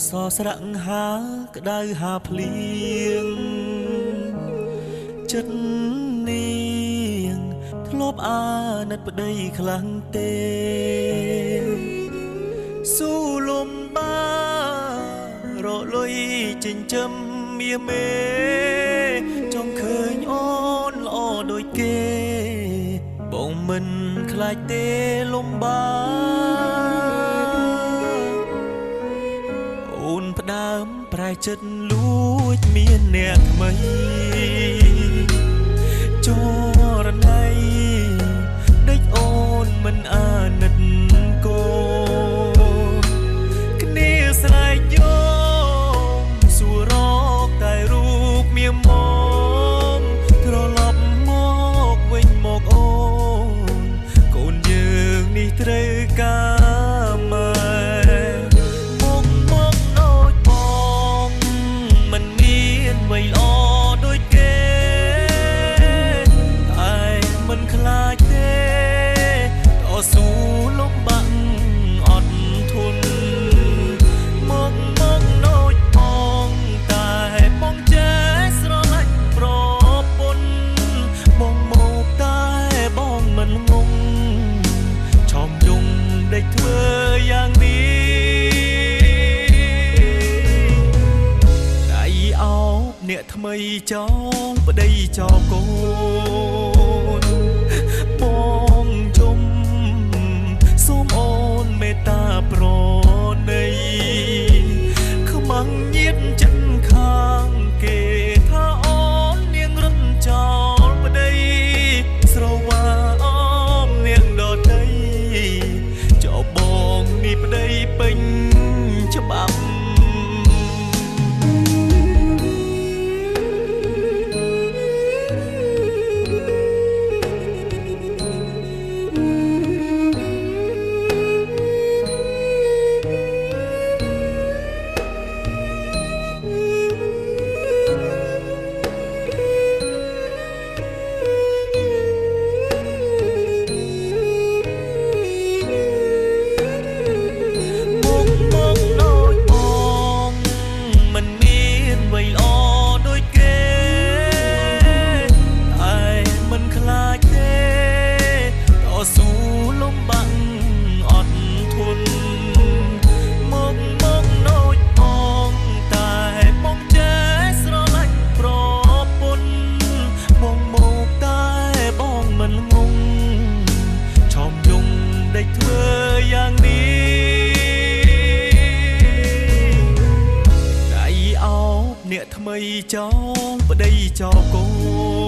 សស្រៈហាក្តៅហាភ្លៀងចិត្តនាងធ្លាប់អាណិតប្តីខ្លាំងទេស៊ូលំបារលុយចិញ្ចឹមមាមេចង់ឃើញអូនល្អដូចគេបងមិនខ្លាចទេលំបាអូនផ្ដើមប្រែចិត្តលួចមានអ្នកថ្មីចរណៃដេចអូនមិនអាណិតកូគ្នាស្រែកយំសួររកតែរូបមាមកត្រឡប់មកវិញមកអូនកូនយើងនេះត្រូវការម៉ែមកដូចបងមិនមានអ្វីល្អដូចគេតែមិនខ្លាចទេតស៊ូលំបាក់អត់ធន់មកដូចបងតែបងចេះស្រឡាញ់ប្រពន្ធបងមកតែបងមិនងងឆោមយងដេកធ្វើយ៉ាងនេះដៃអោបអ្នកថ្មីចោលប្តីចោលកូនបងជុំសូមអូនមេត្តាប្រណីខ្មាំងញៀតចិត្តខាងគេថាអូននាងរត់ចោលប្តីស្រវាអមនាងដតីចោលបងនេះប្តីពេញច្បាប់អ្នកថ្មីចោលប្តីចោលកូន